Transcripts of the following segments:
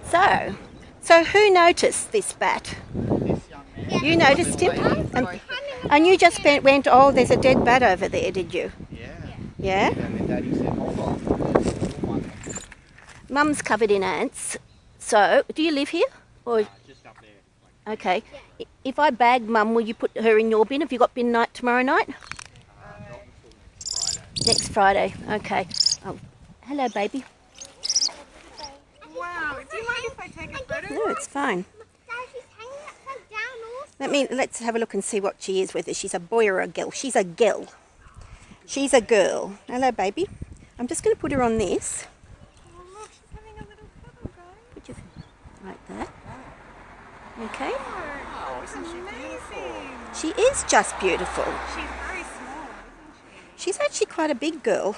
So who noticed this bat? You noticed him? And you just went, oh, there's a dead bat over there, did you? Yeah? And then Daddy said, hold on. Mum's covered in ants. So, do you live here? Or Just up there. okay. If I bag Mum, will you put her in your bin? Have you got bin night tomorrow night? Not until Next Friday. Okay. Oh, hello, baby. Wow, do you mind if I take a photo? No, it's fine. Let's have a look and see what she is, whether she's a boy or a girl. She's a girl. She's a girl. Hello, baby. I'm just going to put her on this. Oh, look, she's having a little cuddle, guys. Put your like that. Okay. Oh, isn't she amazing? She is just beautiful. She's very small, isn't she? She's actually quite a big girl.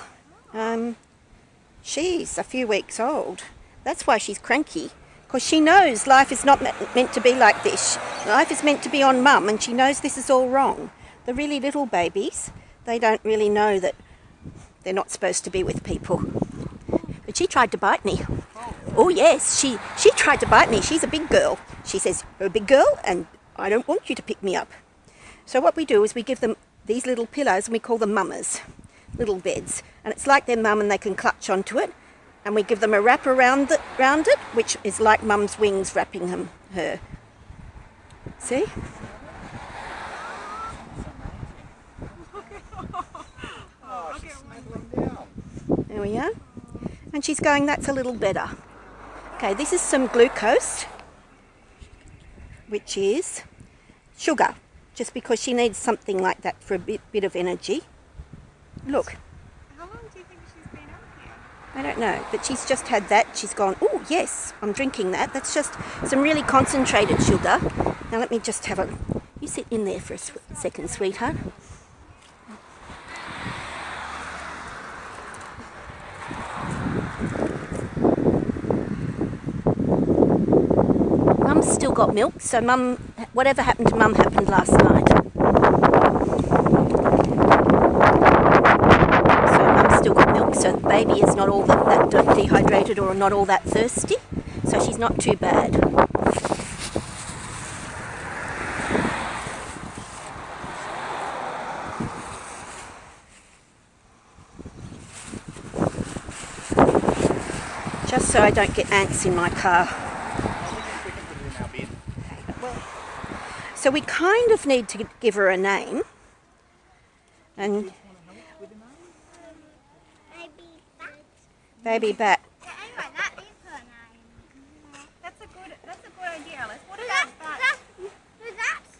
She's a few weeks old. That's why she's cranky, because she knows life is not meant to be like this. Life is meant to be on Mum, and she knows this is all wrong. The really little babies, they don't really know that they're not supposed to be with people. But she tried to bite me. Oh yes, she tried to bite me. She's a big girl. She says, you're a big girl and I don't want you to pick me up. So what we do is we give them these little pillows and we call them mamas, little beds. And it's like their mum and they can clutch onto it. And we give them a wrap around it, which is like Mum's wings wrapping her. See? Oh, she's snuggling down. There we are. And she's going, that's a little better. Okay, this is some glucose, which is sugar, just because she needs something like that for a bit of energy. Look. How long do you think she's been out here? I don't know, but she's just had that. She's gone, oh yes, I'm drinking that. That's just some really concentrated sugar. Now let me just have a, you sit in there for a second, sweetheart. Mum's still got milk, so Mum, whatever happened to Mum happened last night. So Mum's still got milk, so the baby is not all that dehydrated or not all that thirsty, so she's not too bad. Just so I don't get ants in my car. So we kind of need to give her a name. And Baby Bat. Anyway, that is her name. That's a good idea, Alice. What about that? That's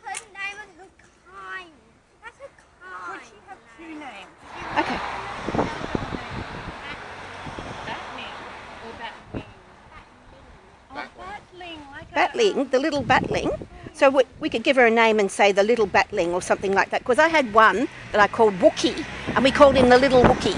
her name is her kind. That's her kind. Could she have two names? Okay. Batling or Batwing? Oh, Batling, like Batling, the little Batling. So we could give her a name and say the little Batling or something like that. Because I had one that I called Wookie, and we called him the little Wookie.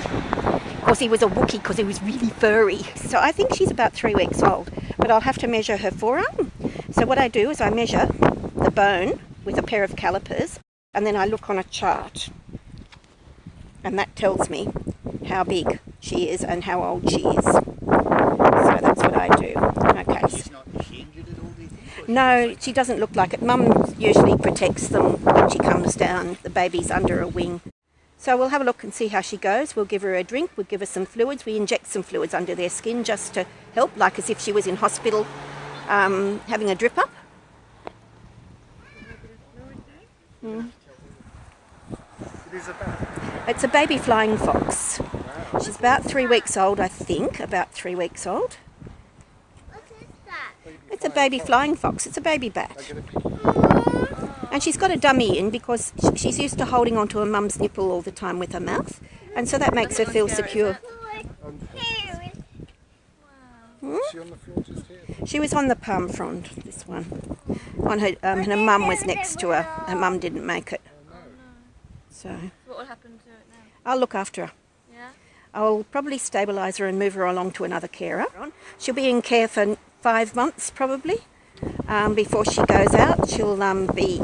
Of course, he was a Wookie because he was really furry. So I think she's about 3 weeks old, but I'll have to measure her forearm. So what I do is I measure the bone with a pair of calipers, and then I look on a chart. And that tells me how big she is and how old she is. So that's what I do. Okay. She's not injured at all, do you think? No, she doesn't look like it. Mum usually protects them when she comes down. The baby's under a wing. So we'll have a look and see how she goes. We'll give her a drink. We'll give her some fluids. We inject some fluids under their skin just to help, like as if she was in hospital having a drip up. Mm. It's a baby flying fox. She's about 3 weeks old, I think. About 3 weeks old. What is that? It's a baby flying fox. It's a baby bat. And she's got a dummy in because she's used to holding onto her mum's nipple all the time with her mouth. And so that makes her feel secure. Is she on the field just here? She was on the palm frond, this one. On her, her mum was next to her. Her mum didn't make it. So What will happen to it now? I'll look after her. Yeah? I'll probably stabilise her and move her along to another carer. She'll be in care for 5 months probably. Before she goes out, she'll be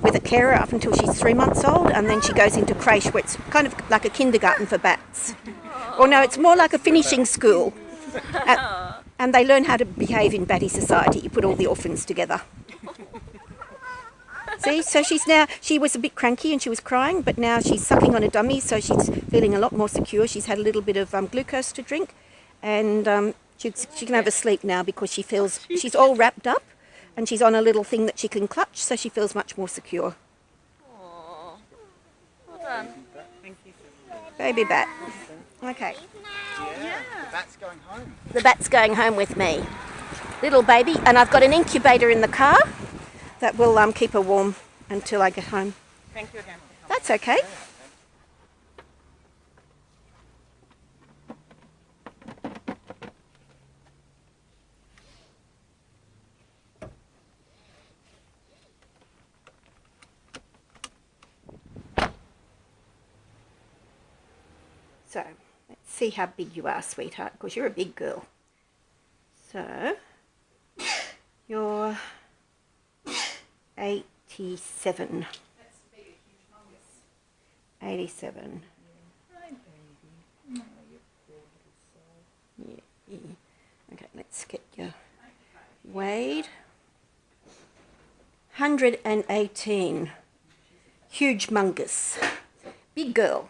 with a carer up until she's 3 months old, and then she goes into creche, where it's kind of like a kindergarten for bats. Or no, it's more like a finishing school. And they learn how to behave in batty society. You put all the orphans together. See, so she was a bit cranky and she was crying, but now she's sucking on a dummy, so she's feeling a lot more secure. She's had a little bit of glucose to drink, and she can have a sleep now because she feels she's all wrapped up, and she's on a little thing that she can clutch, so she feels much more secure. Aww. Well done. Thank you. Baby bat. Okay. Yeah. The bat's going home. The bat's going home with me. Little baby, and I've got an incubator in the car that will keep her warm until I get home. Thank you again. That's okay. So, let's see how big you are, sweetheart, because you're a big girl. So, you're 87. That's big, a huge fungus. 87. Hi, baby. Oh, you poor little soul. Yeah. Okay, let's get you weighed. 118. Huge mungus. Big girl.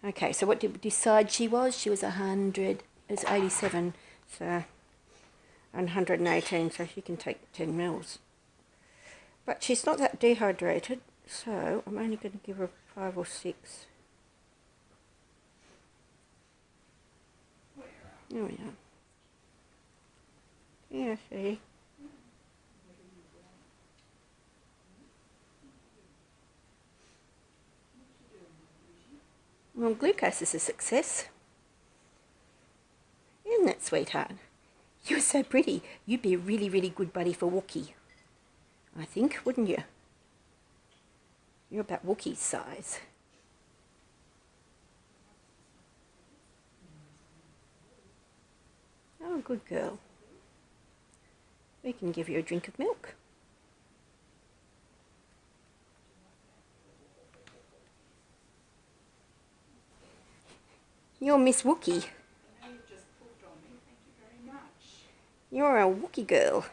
Okay, so what did we decide she was? She was 100. It's 87. So 118. So she can take 10 mils. But she's not that dehydrated, so I'm only going to give her 5 or 6. There we are. Yeah, see. Well, glucose is a success. Isn't it, sweetheart? You're so pretty. You'd be a really, really good buddy for Wookie. I think, wouldn't you? You're about Wookie's size. Oh, good girl. We can give you a drink of milk. You're Miss Wookie. You've just pulled on me. Thank you very much. You're a Wookie girl.